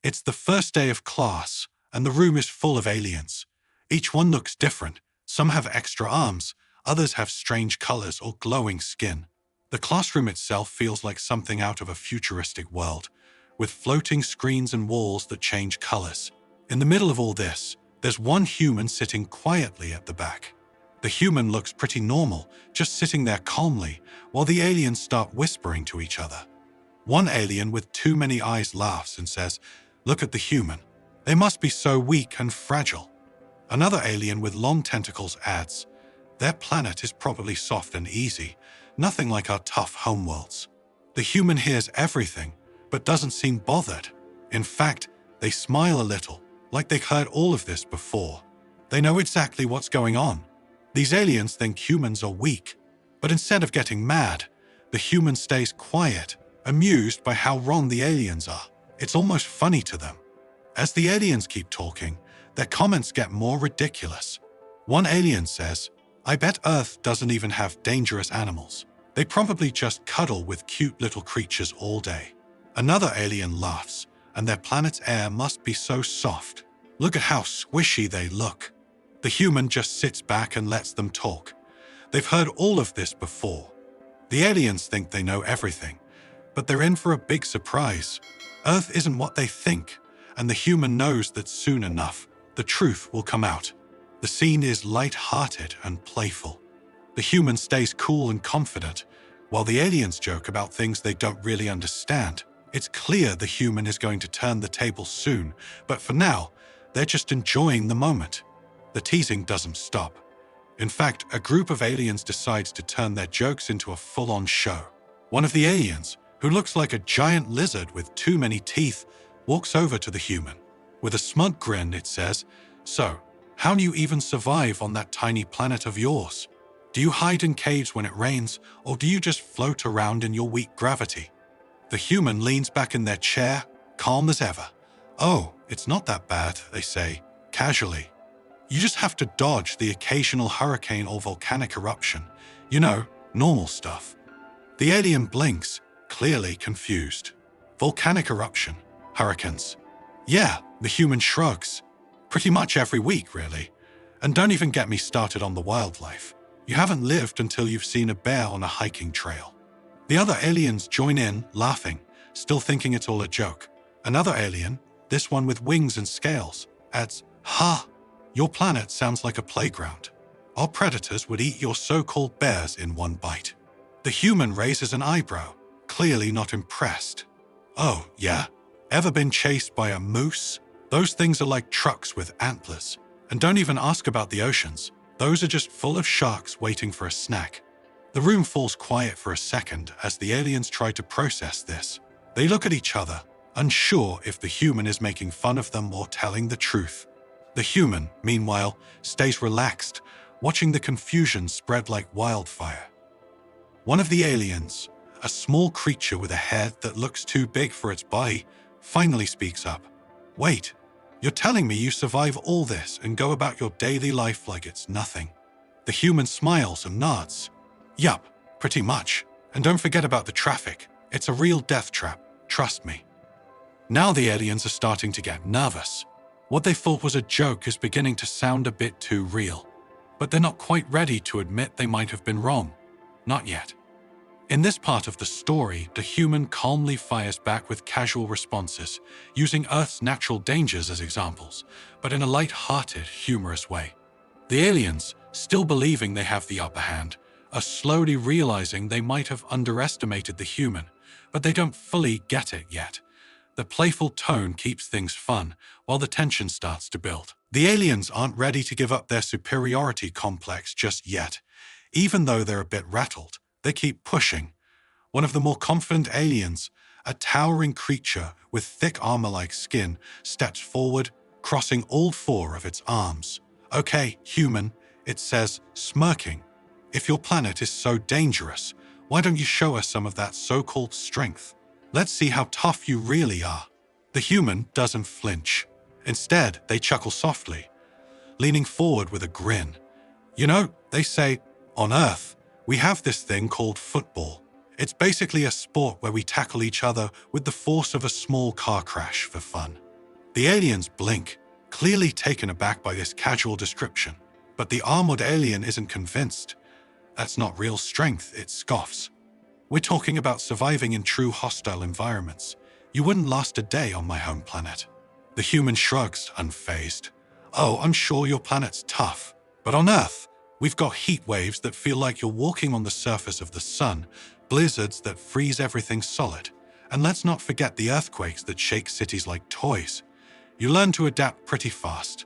It's the first day of class, and the room is full of aliens. Each one looks different. Some have extra arms, others have strange colors or glowing skin. The classroom itself feels like something out of a futuristic world, with floating screens and walls that change colors. In the middle of all this, there's one human sitting quietly at the back. The human looks pretty normal, just sitting there calmly, while the aliens start whispering to each other. One alien with too many eyes laughs and says, "Look at the human. They must be so weak and fragile." Another alien with long tentacles adds, "Their planet is probably soft and easy, nothing like our tough homeworlds." The human hears everything, but doesn't seem bothered. In fact, they smile a little, like they've heard all of this before. They know exactly what's going on. These aliens think humans are weak, but instead of getting mad, the human stays quiet, amused by how wrong the aliens are. It's almost funny to them. As the aliens keep talking, their comments get more ridiculous. One alien says, "I bet Earth doesn't even have dangerous animals. They probably just cuddle with cute little creatures all day." Another alien laughs, and their planet's air must be so soft. "Look at how squishy they look." The human just sits back and lets them talk. They've heard all of this before. The aliens think they know everything, but they're in for a big surprise. Earth isn't what they think, and the human knows that soon enough, the truth will come out. The scene is light-hearted and playful. The human stays cool and confident, while the aliens joke about things they don't really understand. It's clear the human is going to turn the tables soon, but for now, they're just enjoying the moment. The teasing doesn't stop. In fact, a group of aliens decides to turn their jokes into a full-on show. One of the aliens, who looks like a giant lizard with too many teeth, walks over to the human. With a smug grin, it says, "So, how do you even survive on that tiny planet of yours? Do you hide in caves when it rains, or do you just float around in your weak gravity?" The human leans back in their chair, calm as ever. "Oh, it's not that bad," they say, casually. "You just have to dodge the occasional hurricane or volcanic eruption. You know, normal stuff." The alien blinks, clearly confused. "Volcanic eruption? Hurricanes?" "Yeah," the human shrugs. "Pretty much every week, really. And don't even get me started on the wildlife. You haven't lived until you've seen a bear on a hiking trail." The other aliens join in, laughing, still thinking it's all a joke. Another alien, this one with wings and scales, adds, "Ha! Your planet sounds like a playground. Our predators would eat your so-called bears in one bite." The human raises an eyebrow, clearly not impressed. "Oh, yeah? Ever been chased by a moose? Those things are like trucks with antlers. And don't even ask about the oceans. Those are just full of sharks waiting for a snack." The room falls quiet for a second as the aliens try to process this. They look at each other, unsure if the human is making fun of them or telling the truth. The human, meanwhile, stays relaxed, watching the confusion spread like wildfire. One of the aliens, a small creature with a head that looks too big for its body, finally speaks up. "Wait, you're telling me you survive all this and go about your daily life like it's nothing?" The human smiles and nods. "Yup, pretty much. And don't forget about the traffic. It's a real death trap, trust me." Now the aliens are starting to get nervous. What they thought was a joke is beginning to sound a bit too real. But they're not quite ready to admit they might have been wrong. Not yet. In this part of the story, the human calmly fires back with casual responses, using Earth's natural dangers as examples, but in a light-hearted, humorous way. The aliens, still believing they have the upper hand, are slowly realizing they might have underestimated the human, but they don't fully get it yet. The playful tone keeps things fun, while the tension starts to build. The aliens aren't ready to give up their superiority complex just yet. Even though they're a bit rattled, they keep pushing. One of the more confident aliens, a towering creature with thick armor-like skin, steps forward, crossing all four of its arms. "Okay, human," it says, smirking. "If your planet is so dangerous, why don't you show us some of that so-called strength? Let's see how tough you really are." The human doesn't flinch. Instead, they chuckle softly, leaning forward with a grin. "You know," they say, "on Earth, we have this thing called football. It's basically a sport where we tackle each other with the force of a small car crash for fun. The aliens blink, clearly taken aback by this casual description. But the armored alien isn't convinced. That's not real strength, it scoffs. We're talking about surviving in true hostile environments. You wouldn't last a day on my home planet. The human shrugs, unfazed. Oh, I'm sure your planet's tough. But on Earth, we've got heat waves that feel like you're walking on the surface of the sun, blizzards that freeze everything solid. And let's not forget the earthquakes that shake cities like toys. You learn to adapt pretty fast.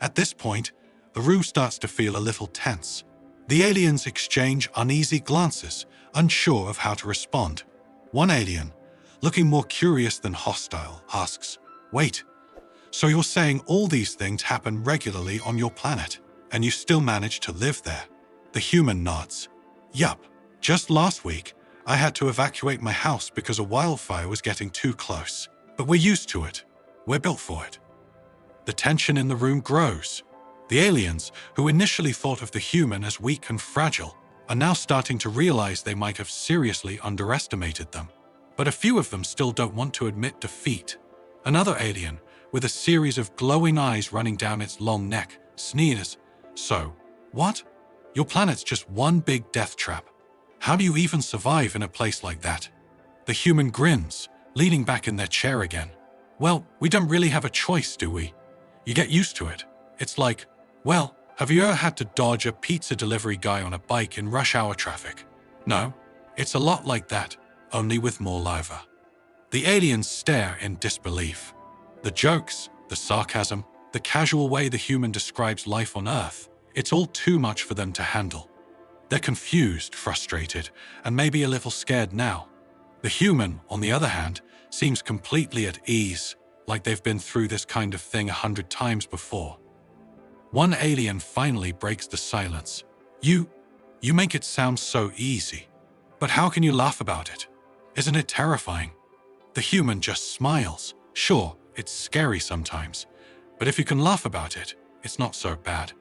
At this point, the room starts to feel a little tense. The aliens exchange uneasy glances, unsure of how to respond. One alien, looking more curious than hostile, asks, "Wait, so you're saying all these things happen regularly on your planet, and you still manage to live there?" The human nods. "Yup, just last week, I had to evacuate my house because a wildfire was getting too close. But we're used to it. We're built for it." The tension in the room grows. The aliens, who initially thought of the human as weak and fragile, are now starting to realize they might have seriously underestimated them. But a few of them still don't want to admit defeat. Another alien, with a series of glowing eyes running down its long neck, sneers, "So, what? Your planet's just one big death trap. How do you even survive in a place like that?" The human grins, leaning back in their chair again. "Well, we don't really have a choice, do we? You get used to it. It's like, well, have you ever had to dodge a pizza delivery guy on a bike in rush hour traffic? No, it's a lot like that, only with more lava." The aliens stare in disbelief. The jokes, the sarcasm, the casual way the human describes life on Earth, it's all too much for them to handle. They're confused, frustrated, and maybe a little scared now. The human, on the other hand, seems completely at ease, like they've been through this kind of thing 100 times before. One alien finally breaks the silence. You make it sound so easy. But how can you laugh about it? Isn't it terrifying?" The human just smiles. "Sure, it's scary sometimes. But if you can laugh about it, it's not so bad.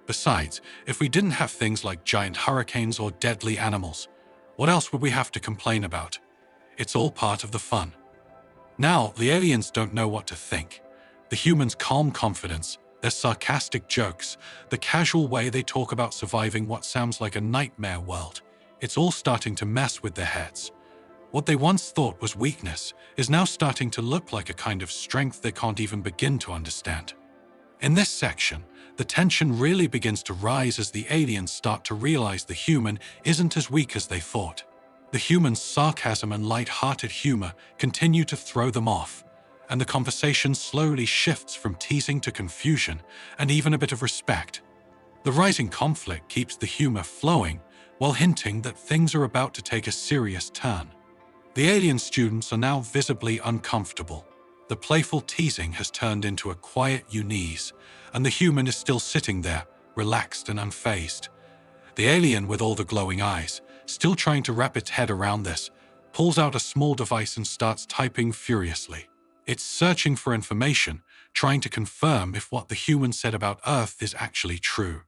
Besides, if we didn't have things like giant hurricanes or deadly animals, what else would we have to complain about? It's all part of the fun." Now, the aliens don't know what to think. The humans' calm confidence, their sarcastic jokes, the casual way they talk about surviving what sounds like a nightmare world, it's all starting to mess with their heads. What they once thought was weakness is now starting to look like a kind of strength they can't even begin to understand. In this section, the tension really begins to rise as the aliens start to realize the human isn't as weak as they thought. The human's sarcasm and light-hearted humor continue to throw them off, and the conversation slowly shifts from teasing to confusion and even a bit of respect. The rising conflict keeps the humor flowing while hinting that things are about to take a serious turn. The alien students are now visibly uncomfortable. The playful teasing has turned into a quiet unease, and the human is still sitting there, relaxed and unfazed. The alien with all the glowing eyes, still trying to wrap its head around this, pulls out a small device and starts typing furiously. It's searching for information, trying to confirm if what the human said about Earth is actually true.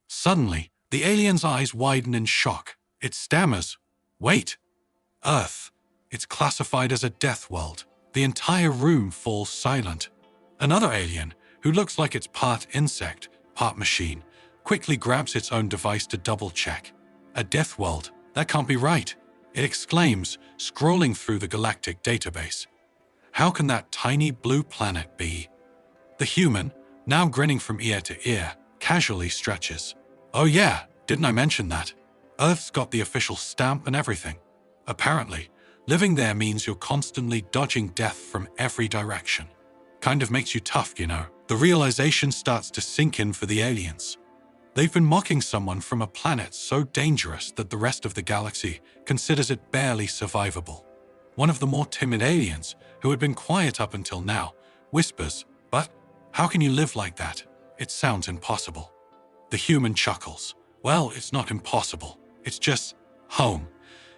Suddenly, the alien's eyes widen in shock. It stammers, "Wait! Earth. It's classified as a death world." The entire room falls silent. Another alien, who looks like it's part insect, part machine, quickly grabs its own device to double-check. "A death world? That can't be right," it exclaims, scrolling through the Galactic database. "How can that tiny blue planet be?" The human, now grinning from ear to ear, casually stretches. "Oh yeah, didn't I mention that? Earth's got the official stamp and everything. Apparently, living there means you're constantly dodging death from every direction. Kind of makes you tough, you know." The realization starts to sink in for the aliens. They've been mocking someone from a planet so dangerous that the rest of the galaxy considers it barely survivable. One of the more timid aliens, who had been quiet up until now, whispers, "But how can you live like that? It sounds impossible." The human chuckles. "Well, it's not impossible. It's just home.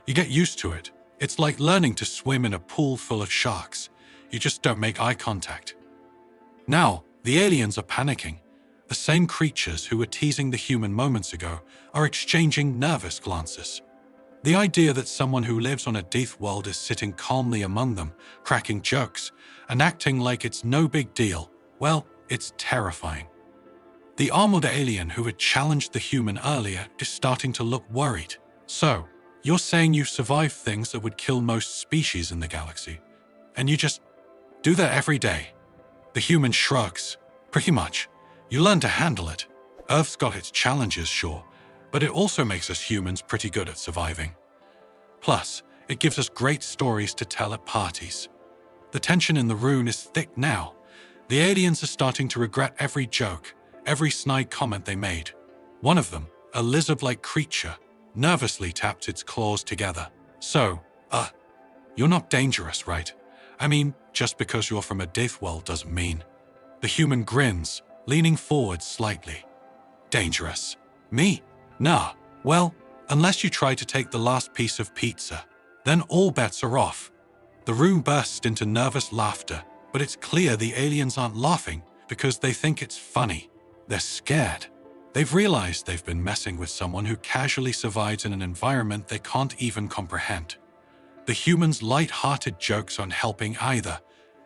You get used to it. It's like learning to swim in a pool full of sharks. You just don't make eye contact." Now, the aliens are panicking. The same creatures who were teasing the human moments ago are exchanging nervous glances. The idea that someone who lives on a death world is sitting calmly among them, cracking jokes, and acting like it's no big deal. Well, it's terrifying. The armored alien who had challenged the human earlier is starting to look worried. So, you're saying you survived things that would kill most species in the galaxy, and you just do that every day? The human shrugs. Pretty much. You learn to handle it. Earth's got its challenges, sure, but it also makes us humans pretty good at surviving. Plus, it gives us great stories to tell at parties. The tension in the room is thick now. The aliens are starting to regret every joke, every snide comment they made. One of them, a lizard-like creature, nervously tapped its claws together. So, you're not dangerous, right? I mean, just because you're from a Deathworld doesn't mean. The human grins, leaning forward slightly. Dangerous? Me? Nah. Well, unless you try to take the last piece of pizza, then all bets are off. The room bursts into nervous laughter, but it's clear the aliens aren't laughing because they think it's funny. They're scared. They've realized they've been messing with someone who casually survives in an environment they can't even comprehend. The humans' light-hearted jokes aren't helping either.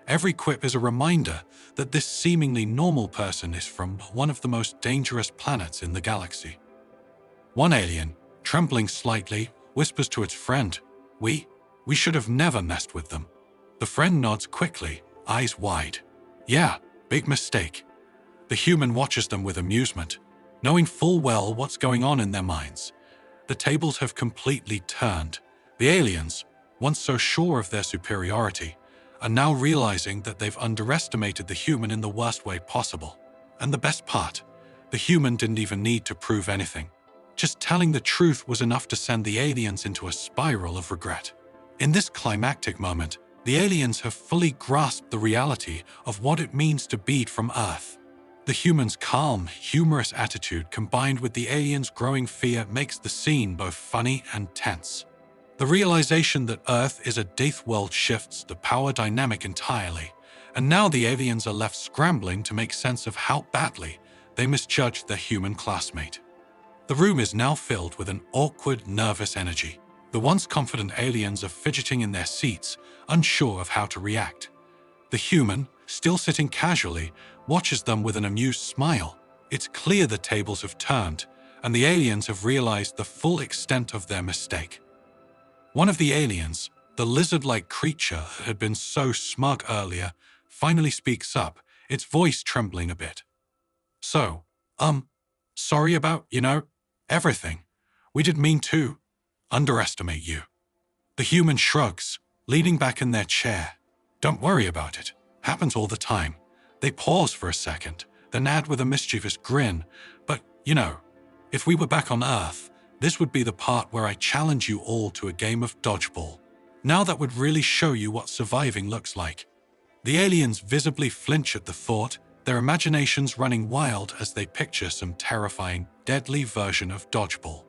Every quip is a reminder that this seemingly normal person is from one of the most dangerous planets in the galaxy. One alien, trembling slightly, whispers to its friend, We should have never messed with them." The friend nods quickly, eyes wide. "Yeah, big mistake." The human watches them with amusement, knowing full well what's going on in their minds. The tables have completely turned. The aliens, once so sure of their superiority, are now realizing that they've underestimated the human in the worst way possible. And the best part, the human didn't even need to prove anything. Just telling the truth was enough to send the aliens into a spiral of regret. In this climactic moment, the aliens have fully grasped the reality of what it means to be from Earth. The humans' calm, humorous attitude combined with the aliens' growing fear makes the scene both funny and tense. The realization that Earth is a Deathworld shifts the power dynamic entirely, and now the aliens are left scrambling to make sense of how badly they misjudged their human classmate. The room is now filled with an awkward, nervous energy. The once confident aliens are fidgeting in their seats, unsure of how to react. The human, still sitting casually, watches them with an amused smile. It's clear the tables have turned, and the aliens have realized the full extent of their mistake. One of the aliens, the lizard-like creature that had been so smug earlier, finally speaks up, its voice trembling a bit. "So, sorry about, everything. We didn't mean to underestimate you." The human shrugs, leaning back in their chair. "Don't worry about it. Happens all the time." They pause for a second, then add with a mischievous grin, "But, if we were back on Earth, this would be the part where I challenge you all to a game of dodgeball. Now that would really show you what surviving looks like." The aliens visibly flinch at the thought, their imaginations running wild as they picture some terrifying, deadly version of dodgeball.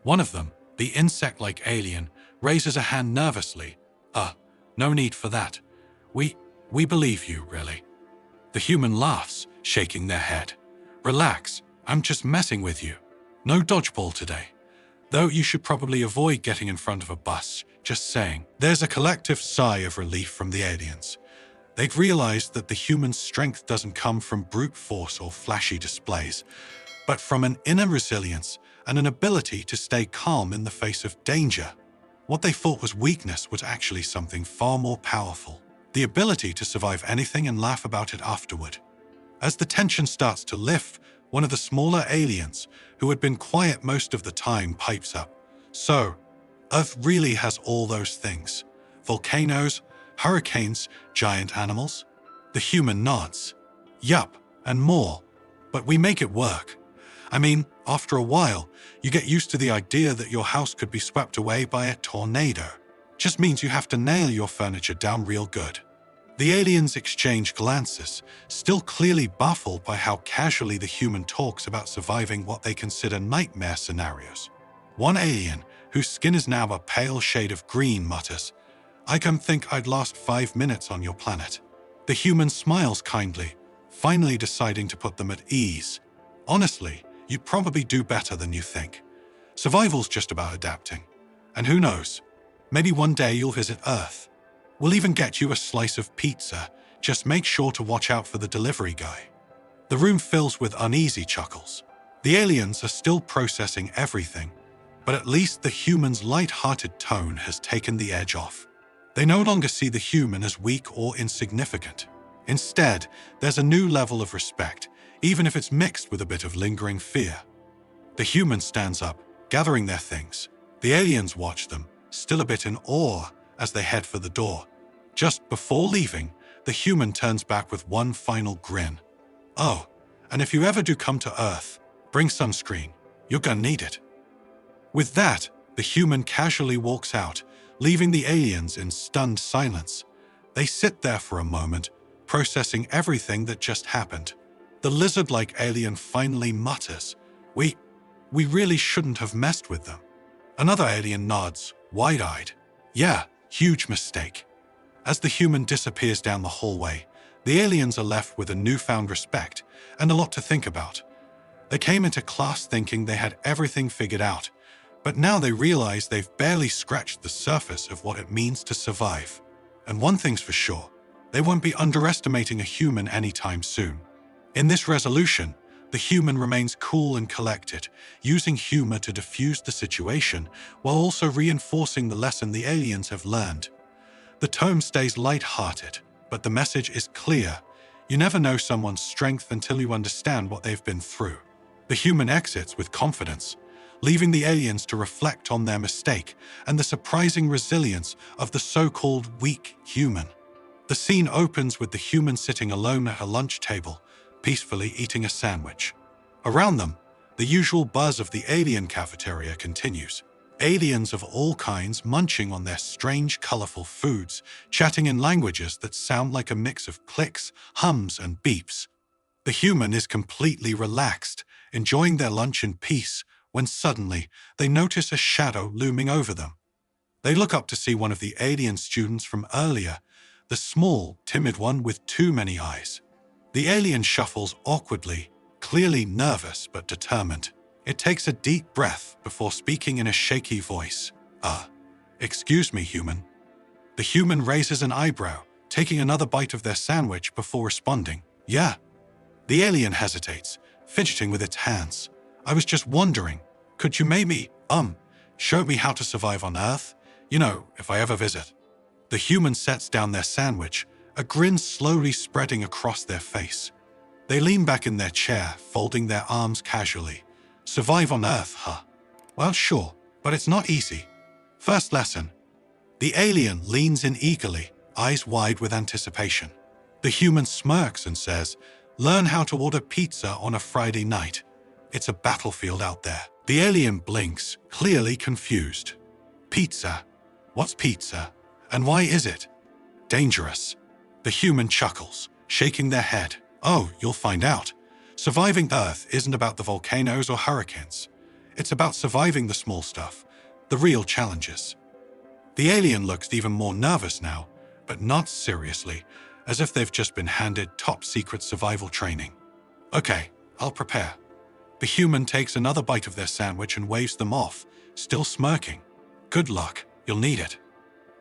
One of them, the insect-like alien, raises a hand nervously. No need for that. We believe you, really." The human laughs, shaking their head. "Relax, I'm just messing with you. No dodgeball today. Though you should probably avoid getting in front of a bus, just saying." There's a collective sigh of relief from the aliens. They'd realized that the human's strength doesn't come from brute force or flashy displays, but from an inner resilience and an ability to stay calm in the face of danger. What they thought was weakness was actually something far more powerful. The ability to survive anything and laugh about it afterward. As the tension starts to lift, one of the smaller aliens, who had been quiet most of the time, pipes up. "So, Earth really has all those things. Volcanoes, hurricanes, giant animals?" The human nods. "Yup, and more. But we make it work. I mean, after a while, you get used to the idea that your house could be swept away by a tornado. Just means you have to nail your furniture down real good." The aliens exchange glances, still clearly baffled by how casually the human talks about surviving what they consider nightmare scenarios. One alien, whose skin is now a pale shade of green, mutters, "I can think I'd last 5 minutes on your planet." The human smiles kindly, finally deciding to put them at ease. "Honestly, you'd probably do better than you think. Survival's just about adapting. And who knows, maybe one day you'll visit Earth. We'll even get you a slice of pizza, Just make sure to watch out for the delivery guy." The room fills with uneasy chuckles. The aliens are still processing everything, but at least the human's light-hearted tone has taken the edge off. They no longer see the human as weak or insignificant. Instead, there's a new level of respect, even if it's mixed with a bit of lingering fear. The human stands up, gathering their things. The aliens watch them, still a bit in awe, as they head for the door. Just before leaving, the human turns back with one final grin. "Oh, and if you ever do come to Earth, bring sunscreen. You're gonna need it." With that, the human casually walks out, leaving the aliens in stunned silence. They sit there for a moment, processing everything that just happened. The lizard-like alien finally mutters, We really shouldn't have messed with them." Another alien nods, wide-eyed. "Yeah, huge mistake." As the human disappears down the hallway, the aliens are left with a newfound respect and a lot to think about. They came into class thinking they had everything figured out, but now they realize they've barely scratched the surface of what it means to survive. And one thing's for sure, they won't be underestimating a human anytime soon. In this resolution, the human remains cool and collected, using humor to diffuse the situation while also reinforcing the lesson the aliens have learned. The tone stays light-hearted, but the message is clear. You never know someone's strength until you understand what they've been through. The human exits with confidence, leaving the aliens to reflect on their mistake and the surprising resilience of the so-called weak human. The scene opens with the human sitting alone at a lunch table, peacefully eating a sandwich. Around them, the usual buzz of the alien cafeteria continues. Aliens of all kinds munching on their strange, colorful foods, chatting in languages that sound like a mix of clicks, hums, and beeps. The human is completely relaxed, enjoying their lunch in peace, when suddenly they notice a shadow looming over them. They look up to see one of the alien students from earlier, the small, timid one with too many eyes. The alien shuffles awkwardly, clearly nervous but determined. It takes a deep breath before speaking in a shaky voice. Excuse me, human." The human raises an eyebrow, taking another bite of their sandwich before responding, "Yeah." The alien hesitates, fidgeting with its hands. "I was just wondering, could you maybe, show me how to survive on Earth? You know, if I ever visit." The human sets down their sandwich, a grin slowly spreading across their face. They lean back in their chair, folding their arms casually. "Survive on Earth, huh? Well, sure, but it's not easy. First lesson." The alien leans in eagerly, eyes wide with anticipation. The human smirks and says, "Learn how to order pizza on a Friday night. It's a battlefield out there." The alien blinks, clearly confused. "Pizza? What's pizza? And why is it dangerous?" The human chuckles, shaking their head. "Oh, you'll find out. Surviving Earth isn't about the volcanoes or hurricanes. It's about surviving the small stuff, the real challenges." The alien looks even more nervous now, but not seriously, as if they've just been handed top-secret survival training. "Okay, I'll prepare." The human takes another bite of their sandwich and waves them off, still smirking. "Good luck, you'll need it."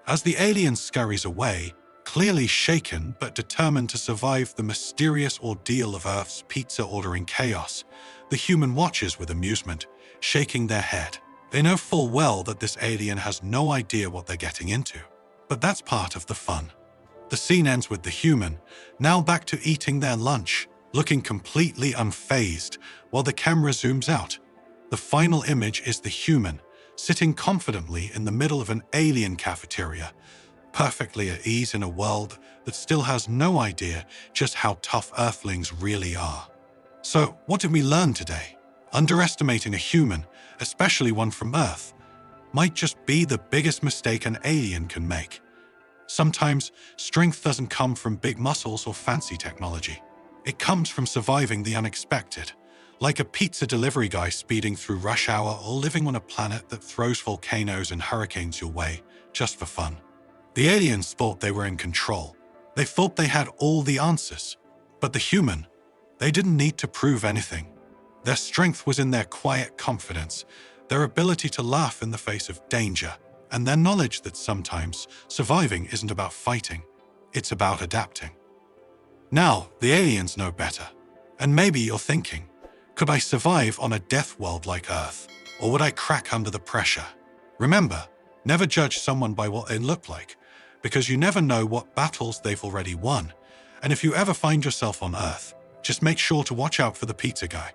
As the alien scurries away, clearly shaken but determined to survive the mysterious ordeal of Earth's pizza-ordering chaos, the human watches with amusement, shaking their head. They know full well that this alien has no idea what they're getting into. But that's part of the fun. The scene ends with the human, now back to eating their lunch, looking completely unfazed, while the camera zooms out. The final image is the human, sitting confidently in the middle of an alien cafeteria, perfectly at ease in a world that still has no idea just how tough Earthlings really are. So, what did we learn today? Underestimating a human, especially one from Earth, might just be the biggest mistake an alien can make. Sometimes, strength doesn't come from big muscles or fancy technology. It comes from surviving the unexpected, like a pizza delivery guy speeding through rush hour or living on a planet that throws volcanoes and hurricanes your way, just for fun. The aliens thought they were in control. They thought they had all the answers. But the human, they didn't need to prove anything. Their strength was in their quiet confidence, their ability to laugh in the face of danger, and their knowledge that sometimes surviving isn't about fighting, it's about adapting. Now, the aliens know better. And maybe you're thinking, could I survive on a death world like Earth? Or would I crack under the pressure? Remember, never judge someone by what they look like, because you never know what battles they've already won. And if you ever find yourself on Earth, just make sure to watch out for the pizza guy.